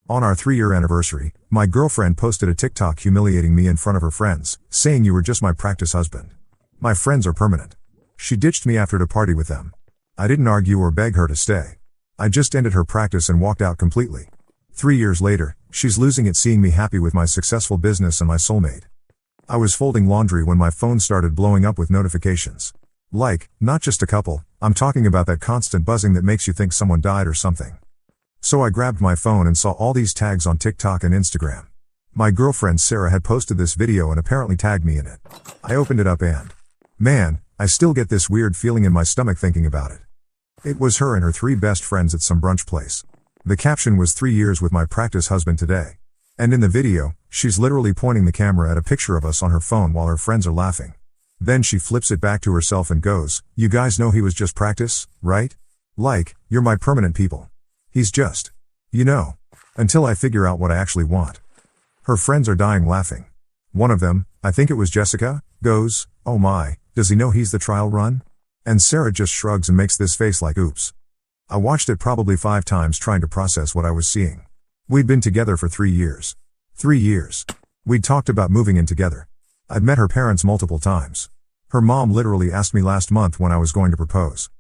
On our 3-year anniversary, my girlfriend posted a TikTok humiliating me in front of her friends, saying you were just my practice husband. My friends are permanent. She ditched me after to party with them. I didn't argue or beg her to stay. I just ended her practice and walked out completely. 3 years later, she's losing it seeing me happy with my successful business and my soulmate. I was folding laundry when my phone started blowing up with notifications. Like, not just a couple, I'm talking about that constant buzzing that makes you think someone died or something. So I grabbed my phone and saw all these tags on TikTok and Instagram. My girlfriend Sarah had posted this video and apparently tagged me in it. I opened it up and, man, I still get this weird feeling in my stomach thinking about it. It was her and her 3 best friends at some brunch place. The caption was 3 years with my practice husband today. And in the video, she's literally pointing the camera at a picture of us on her phone while her friends are laughing. Then she flips it back to herself and goes, "You guys know he was just practice, right? Like, you're my permanent people. He's just, until I figure out what I actually want." Her friends are dying laughing. One of them, I think it was Jessica, goes, "Oh my, does he know he's the trial run?" And Sarah just shrugs and makes this face like oops. I watched it probably 5 times trying to process what I was seeing. We'd been together for 3 years. 3 years. We'd talked about moving in together. I'd met her parents multiple times. Her mom literally asked me last month when I was going to propose.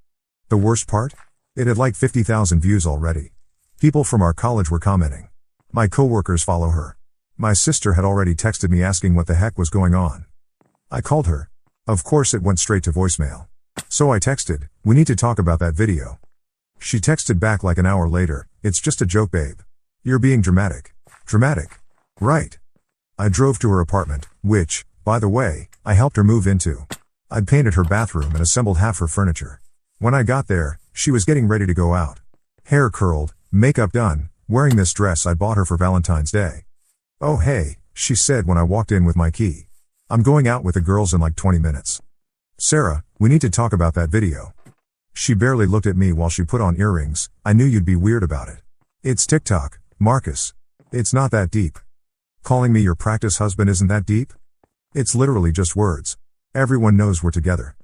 The worst part? It had like 50,000 views already. People from our college were commenting. My coworkers follow her. My sister had already texted me asking what the heck was going on. I called her. Of course it went straight to voicemail. So I texted, "We need to talk about that video." She texted back like an hour later, "It's just a joke, babe. You're being dramatic." Dramatic. Right. I drove to her apartment, which, by the way, I helped her move into. I'd painted her bathroom and assembled half her furniture. When I got there, she was getting ready to go out. Hair curled, makeup done, wearing this dress I bought her for Valentine's Day. "Oh hey," she said when I walked in with my key. "I'm going out with the girls in like 20 minutes. Sarah, we need to talk about that video." She barely looked at me while she put on earrings. "I knew you'd be weird about it. It's TikTok, Marcus. It's not that deep. Calling me your practice husband isn't that deep. It's literally just words. Everyone knows we're together."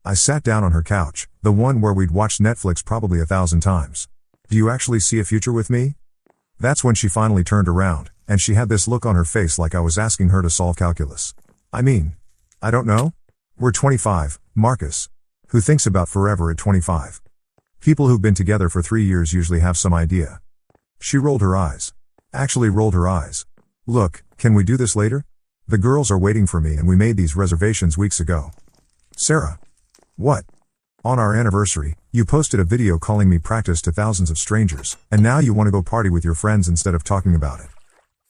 I sat down on her couch, the one where we'd watched Netflix probably 1,000 times. "Do you actually see a future with me?" That's when she finally turned around, and she had this look on her face like I was asking her to solve calculus. I mean, I don't know. We're 25, Marcus. Who thinks about forever at 25? People who've been together for 3 years usually have some idea. She rolled her eyes. Actually rolled her eyes. "Look, can we do this later? The girls are waiting for me and we made these reservations weeks ago." Sarah. What? On our anniversary, you posted a video calling me practice to thousands of strangers, and now you want to go party with your friends instead of talking about it.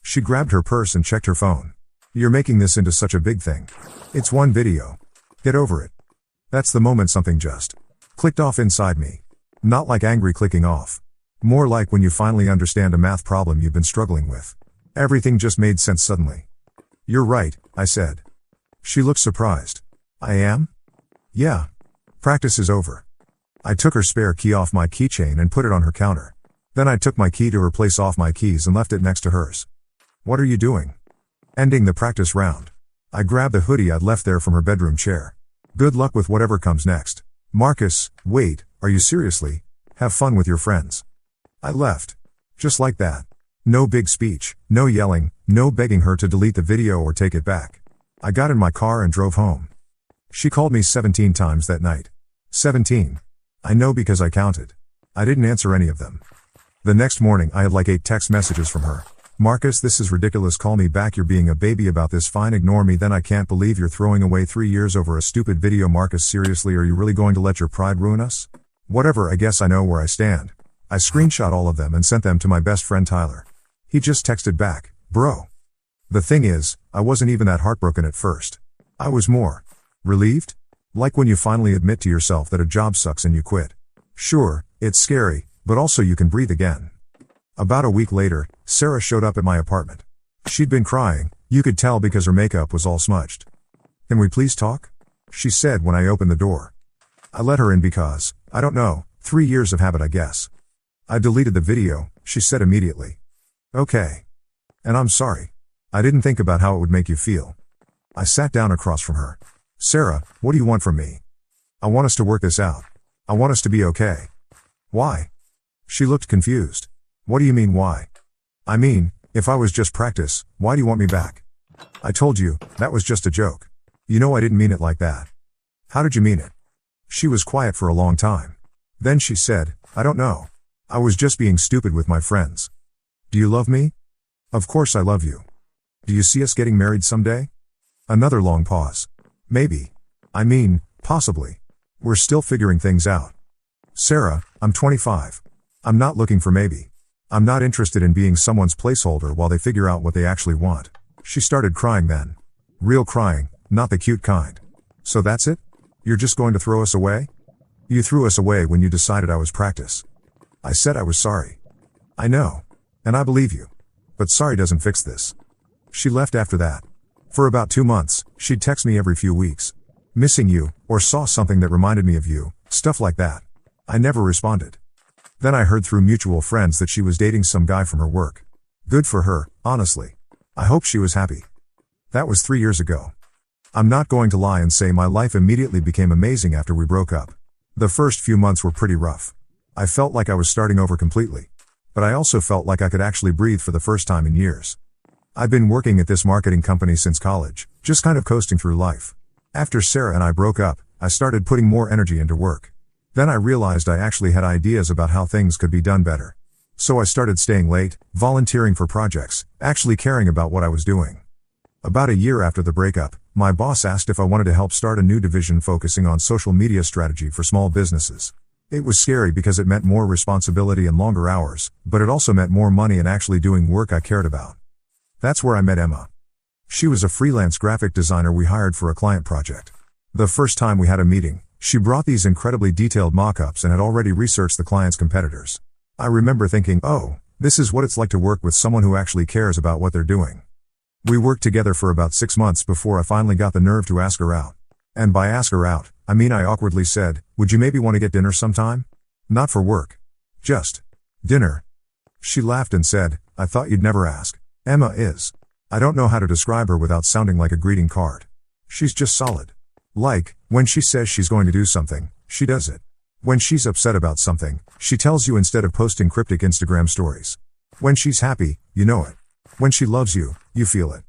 She grabbed her purse and checked her phone. "You're making this into such a big thing. It's one video. Get over it." That's the moment something just clicked off inside me. Not like angry clicking off. More like when you finally understand a math problem you've been struggling with. Everything just made sense suddenly. "You're right," I said. She looked surprised. "I am?" "Yeah. Practice is over." I took her spare key off my keychain and put it on her counter. Then I took my key to replace off my keys and left it next to hers. "What are you doing?" "Ending the practice round." I grabbed the hoodie I'd left there from her bedroom chair. "Good luck with whatever comes next." "Marcus, wait, are you seriously? Have fun with your friends." I left. Just like that. No big speech, no yelling, no begging her to delete the video or take it back. I got in my car and drove home. She called me 17 times that night. 17. I know because I counted. I didn't answer any of them. The next morning I had like 8 text messages from her. "Marcus, this is ridiculous, call me back, you're being a baby about this, fine, ignore me, then I can't believe you're throwing away 3 years over a stupid video, Marcus, seriously, are you really going to let your pride ruin us?" Whatever, I guess I know where I stand. I screenshot all of them and sent them to my best friend Tyler. He just texted back, "Bro." The thing is, I wasn't even that heartbroken at first. I was more relieved? Like when you finally admit to yourself that a job sucks and you quit. Sure, it's scary, but also you can breathe again. About a week later, Sarah showed up at my apartment. She'd been crying, you could tell because her makeup was all smudged. "Can we please talk?" she said when I opened the door. I let her in because, I don't know, 3 years of habit I guess. "I deleted the video," she said immediately. "Okay. And I'm sorry. I didn't think about how it would make you feel." I sat down across from her. "Sarah, what do you want from me?" "I want us to work this out. I want us to be okay." "Why?" She looked confused. "What do you mean why?" I mean, if I was just practice, why do you want me back? I told you, that was just a joke. You know I didn't mean it like that. How did you mean it? She was quiet for a long time. Then she said, I don't know. I was just being stupid with my friends. Do you love me? Of course I love you. Do you see us getting married someday? Another long pause. Maybe. I mean, possibly. We're still figuring things out. Sarah, I'm 25. I'm not looking for maybe. I'm not interested in being someone's placeholder while they figure out what they actually want. She started crying then. Real crying, not the cute kind. So that's it? You're just going to throw us away? You threw us away when you decided I was practice. I said I was sorry. I know. And I believe you. But sorry doesn't fix this. She left after that. For about 2 months, she'd text me every few weeks. Missing you, or saw something that reminded me of you, stuff like that. I never responded. Then I heard through mutual friends that she was dating some guy from her work. Good for her, honestly. I hope she was happy. That was 3 years ago. I'm not going to lie and say my life immediately became amazing after we broke up. The first few months were pretty rough. I felt like I was starting over completely. But I also felt like I could actually breathe for the first time in years. I've been working at this marketing company since college, just kind of coasting through life. After Sarah and I broke up, I started putting more energy into work. Then I realized I actually had ideas about how things could be done better. So I started staying late, volunteering for projects, actually caring about what I was doing. About a year after the breakup, my boss asked if I wanted to help start a new division focusing on social media strategy for small businesses. It was scary because it meant more responsibility and longer hours, but it also meant more money and actually doing work I cared about. That's where I met Emma. She was a freelance graphic designer we hired for a client project. The first time we had a meeting, she brought these incredibly detailed mock-ups and had already researched the client's competitors. I remember thinking, oh, this is what it's like to work with someone who actually cares about what they're doing. We worked together for about 6 months before I finally got the nerve to ask her out. And by ask her out, I mean I awkwardly said, would you maybe want to get dinner sometime? Not for work. Just dinner. She laughed and said, I thought you'd never ask. Emma is. I don't know how to describe her without sounding like a greeting card. She's just solid. Like, when she says she's going to do something, she does it. When she's upset about something, she tells you instead of posting cryptic Instagram stories. When she's happy, you know it. When she loves you, you feel it.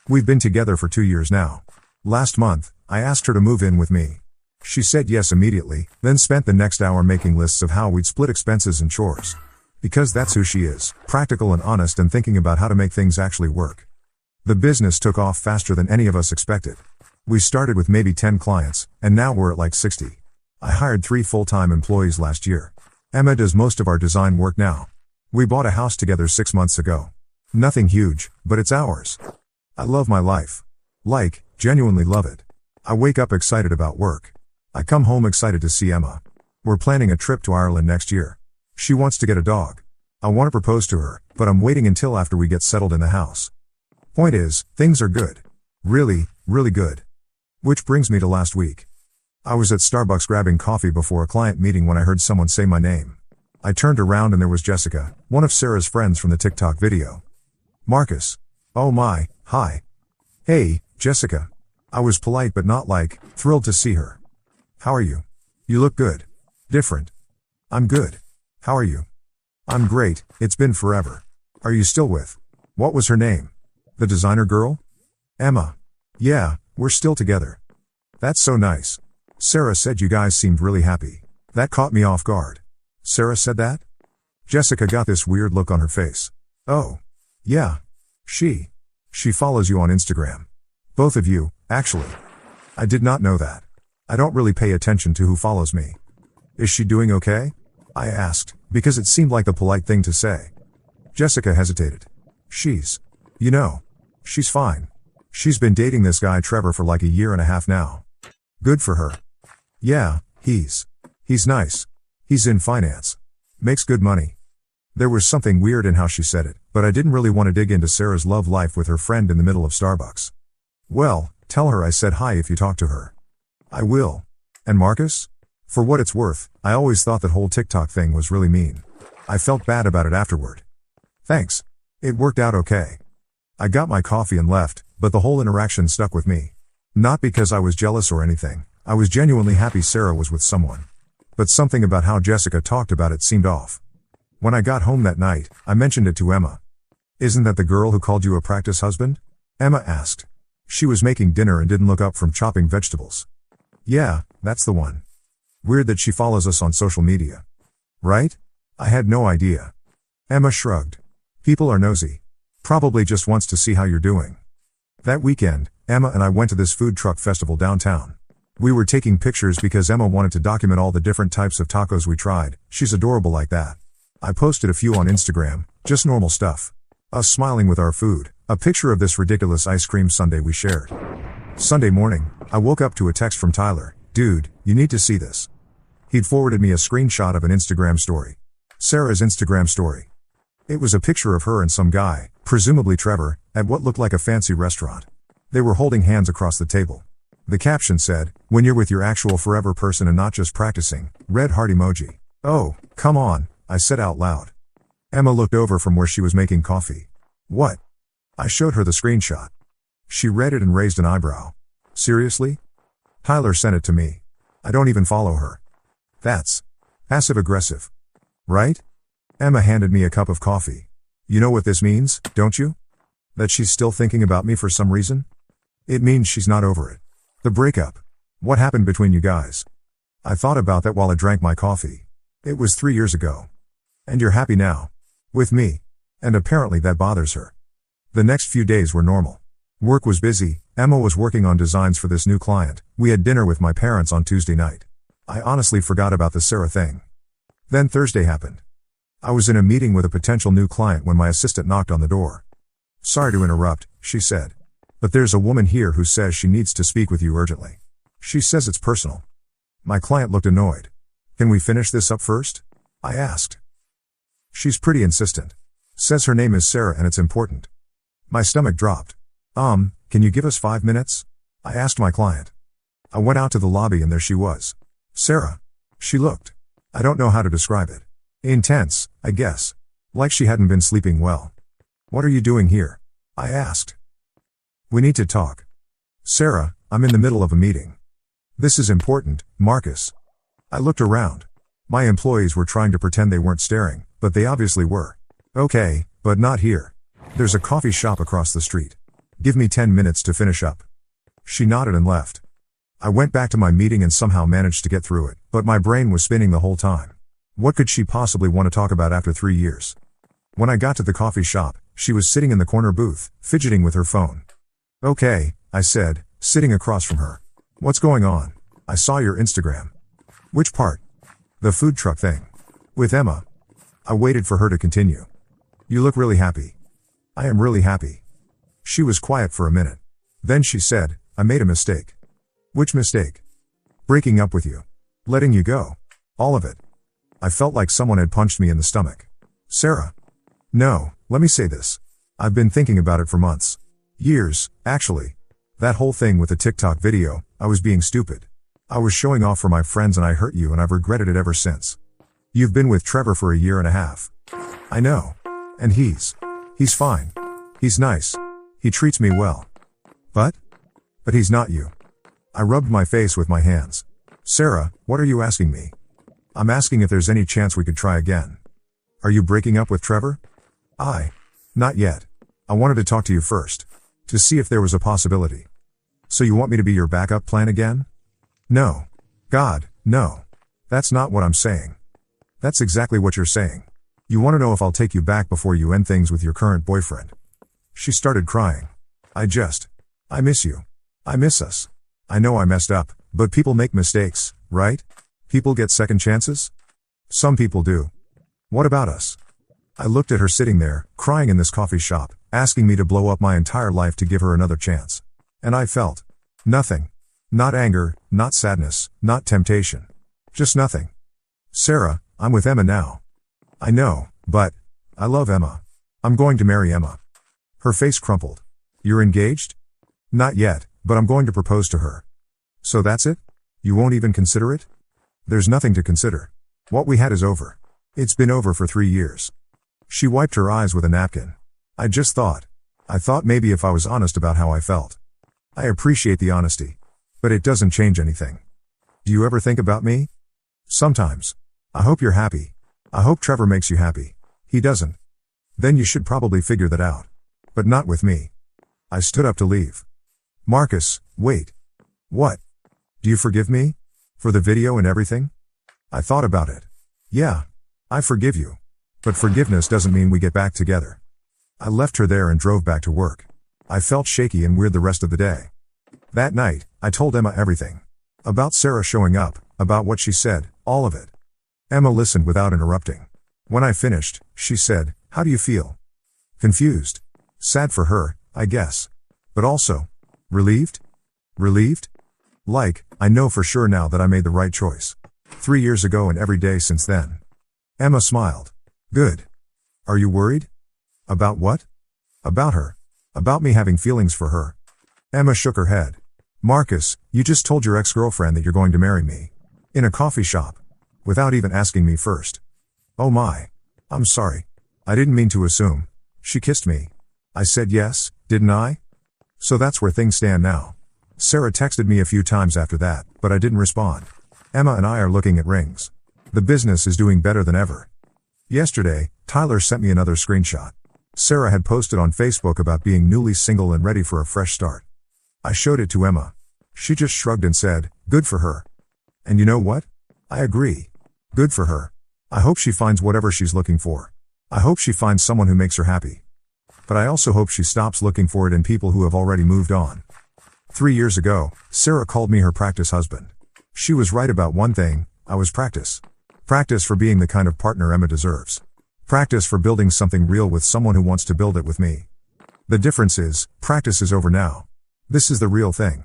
We've been together for 2 years now. Last month, I asked her to move in with me. She said yes immediately, then spent the next hour making lists of how we'd split expenses and chores. Because that's who she is, practical and honest and thinking about how to make things actually work. The business took off faster than any of us expected. We started with maybe 10 clients, and now we're at like 60. I hired 3 full-time employees last year. Emma does most of our design work now. We bought a house together 6 months ago. Nothing huge, but it's ours. I love my life. Like, genuinely love it. I wake up excited about work. I come home excited to see Emma. We're planning a trip to Ireland next year. She wants to get a dog. I want to propose to her, but I'm waiting until after we get settled in the house. Point is, things are good. Really, really good. Which brings me to last week. I was at Starbucks grabbing coffee before a client meeting when I heard someone say my name. I turned around and there was Jessica, one of Sarah's friends from the TikTok video. Marcus. Oh my, hi. Hey, Jessica. I was polite but not like, thrilled to see her. How are you? You look good. Different. I'm good. How are you? I'm great, it's been forever. Are you still with? What was her name? The designer girl? Emma. Yeah, we're still together. That's so nice. Sarah said you guys seemed really happy. That caught me off guard. Sarah said that? Jessica got this weird look on her face. Oh. Yeah. She follows you on Instagram. Both of you, actually. I did not know that. I don't really pay attention to who follows me. Is she doing okay? I asked, because it seemed like the polite thing to say. Jessica hesitated. She's fine. She's been dating this guy Trevor for like a year and a half now. Good for her. Yeah, he's nice. He's in finance. Makes good money. There was something weird in how she said it, but I didn't really want to dig into Sarah's love life with her friend in the middle of Starbucks. Well, tell her I said hi if you talk to her. I will. And Marcus? For what it's worth, I always thought that whole TikTok thing was really mean. I felt bad about it afterward. Thanks. It worked out okay. I got my coffee and left, but the whole interaction stuck with me. Not because I was jealous or anything, I was genuinely happy Sarah was with someone. But something about how Jessica talked about it seemed off. When I got home that night, I mentioned it to Emma. Isn't that the girl who called you a practice husband? Emma asked. She was making dinner and didn't look up from chopping vegetables. Yeah, that's the one. Weird that she follows us on social media. Right? I had no idea. Emma shrugged. People are nosy. Probably just wants to see how you're doing. That weekend, Emma and I went to this food truck festival downtown. We were taking pictures because Emma wanted to document all the different types of tacos we tried. She's adorable like that. I posted a few on Instagram, just normal stuff. Us smiling with our food, a picture of this ridiculous ice cream sundae we shared. Sunday morning, I woke up to a text from Tyler. Dude, you need to see this. He'd forwarded me a screenshot of an Instagram story. Sarah's Instagram story. It was a picture of her and some guy, presumably Trevor, at what looked like a fancy restaurant. They were holding hands across the table. The caption said, "When you're with your actual forever person and not just practicing," red heart emoji. Oh, come on, I said out loud. Emma looked over from where she was making coffee. What? I showed her the screenshot. She read it and raised an eyebrow. Seriously? Tyler sent it to me. I don't even follow her. That's passive-aggressive. Right? Emma handed me a cup of coffee. You know what this means, don't you? That she's still thinking about me for some reason? It means she's not over it. The breakup. What happened between you guys? I thought about that while I drank my coffee. It was 3 years ago. And you're happy now. With me. And apparently that bothers her. The next few days were normal. Work was busy. Emma was working on designs for this new client. We had dinner with my parents on Tuesday night. I honestly forgot about the Sarah thing. Then Thursday happened. I was in a meeting with a potential new client when my assistant knocked on the door. Sorry to interrupt, she said. But there's a woman here who says she needs to speak with you urgently. She says it's personal. My client looked annoyed. Can we finish this up first? I asked. She's pretty insistent. Says her name is Sarah and it's important. My stomach dropped. Can you give us 5 minutes? I asked my client. I went out to the lobby and there she was. Sarah. She looked. I don't know how to describe it. Intense, I guess. Like she hadn't been sleeping well. What are you doing here? I asked. We need to talk. Sarah, I'm in the middle of a meeting. This is important, Marcus. I looked around. My employees were trying to pretend they weren't staring, but they obviously were. Okay, but not here. There's a coffee shop across the street. Give me 10 minutes to finish up. She nodded and left. I went back to my meeting and somehow managed to get through it, but my brain was spinning the whole time. What could she possibly want to talk about after 3 years? When I got to the coffee shop, she was sitting in the corner booth, fidgeting with her phone. Okay, I said, sitting across from her. What's going on? I saw your Instagram. Which part? The food truck thing. With Emma. I waited for her to continue. You look really happy. I am really happy. She was quiet for a minute. Then she said, I made a mistake. Which mistake? Breaking up with you. Letting you go. All of it. I felt like someone had punched me in the stomach. Sarah. No, let me say this. I've been thinking about it for months. Years, actually. That whole thing with the TikTok video, I was being stupid. I was showing off for my friends and I hurt you and I've regretted it ever since. You've been with Trevor for 1.5 years. I know. And he's fine. He's nice. He treats me well. But he's not you. I rubbed my face with my hands. Sarah, what are you asking me? I'm asking if there's any chance we could try again. Are you breaking up with Trevor? Not yet. I wanted to talk to you first. To see if there was a possibility. So you want me to be your backup plan again? No. God, no. That's not what I'm saying. That's exactly what you're saying. You want to know if I'll take you back before you end things with your current boyfriend. She started crying. I miss you. I miss us. I know I messed up, but people make mistakes, right? People get second chances? Some people do. What about us? I looked at her sitting there, crying in this coffee shop, asking me to blow up my entire life to give her another chance. And I felt nothing. Not anger, not sadness, not temptation. Just nothing. Sarah, I'm with Emma now. I know, but I love Emma. I'm going to marry Emma. Her face crumpled. You're engaged? Not yet, but I'm going to propose to her. So that's it? You won't even consider it? There's nothing to consider. What we had is over. It's been over for 3 years. She wiped her eyes with a napkin. I thought maybe if I was honest about how I felt. I appreciate the honesty. But it doesn't change anything. Do you ever think about me? Sometimes. I hope you're happy. I hope Trevor makes you happy. He doesn't. Then you should probably figure that out. But not with me. I stood up to leave. Marcus, wait. What? Do you forgive me? For the video and everything? I thought about it. Yeah. I forgive you. But forgiveness doesn't mean we get back together. I left her there and drove back to work. I felt shaky and weird the rest of the day. That night, I told Emma everything. About Sarah showing up, about what she said, all of it. Emma listened without interrupting. When I finished, she said, "How do you feel?" Confused. Sad for her, I guess. But also, relieved? Relieved? Like, I know for sure now that I made the right choice. 3 years ago and every day since then. Emma smiled. Good. Are you worried? About what? About her. About me having feelings for her. Emma shook her head. Marcus, you just told your ex-girlfriend that you're going to marry me. In a coffee shop. Without even asking me first. Oh my. I'm sorry. I didn't mean to assume. She kissed me. I said yes, didn't I? So that's where things stand now. Sarah texted me a few times after that, but I didn't respond. Emma and I are looking at rings. The business is doing better than ever. Yesterday, Tyler sent me another screenshot. Sarah had posted on Facebook about being newly single and ready for a fresh start. I showed it to Emma. She just shrugged and said, "Good for her." And you know what? I agree. Good for her. I hope she finds whatever she's looking for. I hope she finds someone who makes her happy. But I also hope she stops looking for it in people who have already moved on. 3 years ago, Sarah called me her practice husband. She was right about one thing, I was practice. Practice for being the kind of partner Emma deserves. Practice for building something real with someone who wants to build it with me. The difference is, practice is over now. This is the real thing.